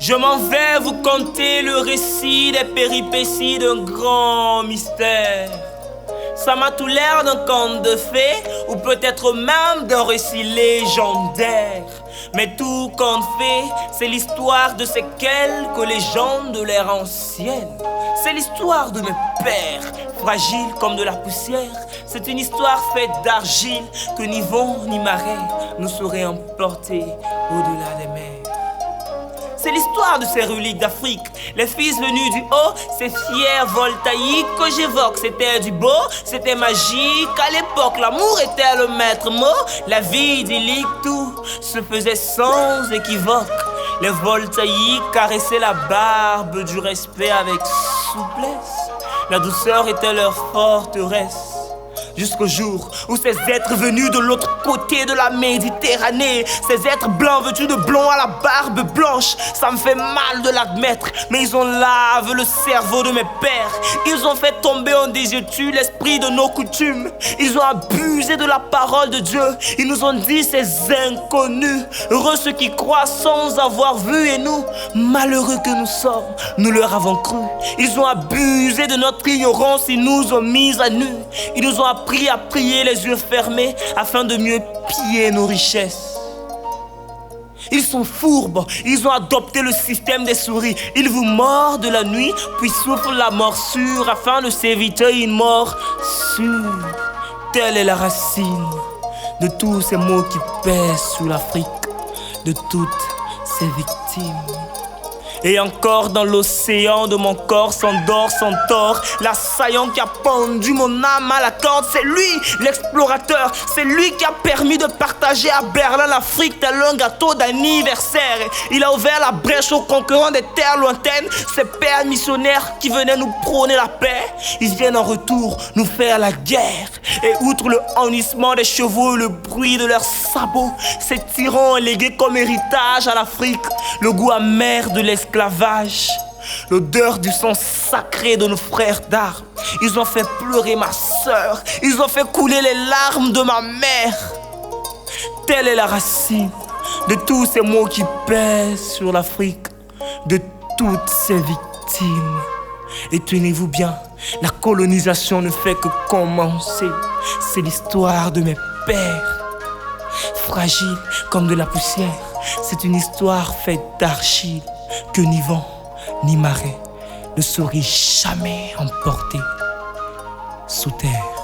Je m'en vais vous conter le récit des péripéties d'un grand mystère. Ça m'a tout l'air d'un conte de fées, ou peut-être même d'un récit légendaire. Mais tout conte fait, c'est l'histoire de ces quelques légendes de l'ère ancienne. C'est l'histoire de mes pères, fragiles comme de la poussière. C'est une histoire faite d'argile que ni vent ni marée ne sauraient emporter au-delà des mers. C'est l'histoire de ces reliques d'Afrique, les fils venus du haut, ces fiers voltaïques que j'évoque. C'était du beau, c'était magique. À l'époque, l'amour était le maître mot. La vie idyllique, tout se faisait sans équivoque. Les voltaïques caressaient la barbe du respect avec souplesse. La douceur était leur forteresse. Jusqu'au jour où ces êtres venus de l'autre côté de la Méditerranée, ces êtres blancs vêtus de blond à la barbe blanche, ça me fait mal de l'admettre, mais ils ont lavé le cerveau de mes pères. Ils ont fait tomber en désuétude l'esprit de nos coutumes. Ils ont abusé de la parole de Dieu. Ils nous ont dit ces inconnus. Heureux ceux qui croient sans avoir vu, et nous, malheureux que nous sommes, nous leur avons cru. Ils ont abusé de notre ignorance. Ils nous ont mis à nu. Ils nous ont appris à prier les yeux fermés afin de mieux piller nos richesses. Ils sont fourbes, ils ont adopté le système des souris. Ils vous mordent de la nuit, puis soufflent la morsure afin de s'éviter une mort sûre. Telle est la racine de tous ces maux qui pèsent sur l'Afrique, de toutes ces victimes. Et encore dans l'océan de mon corps s'endort sans tort l'assaillant qui a pendu mon âme à la corde. C'est lui, l'explorateur, c'est lui qui a permis de partager à Berlin l'Afrique tel un gâteau d'anniversaire. Il a ouvert la brèche aux concurrents des terres lointaines. Ces pères missionnaires qui venaient nous prôner la paix, ils viennent en retour nous faire la guerre. Et outre le hennissement des chevaux et le bruit de leurs sabots, ces tyrans ont légué comme héritage à l'Afrique le goût amer de l'esclavage, l'odeur du sang sacré de nos frères d'armes. Ils ont fait pleurer ma sœur, ils ont fait couler les larmes de ma mère. Telle est la racine de tous ces maux qui pèsent sur l'Afrique, de toutes ces victimes. Et tenez-vous bien, la colonisation ne fait que commencer. C'est l'histoire de mes pères, fragiles comme de la poussière. C'est une histoire faite d'argile que ni vent ni marée ne sauraient jamais emporter sous terre.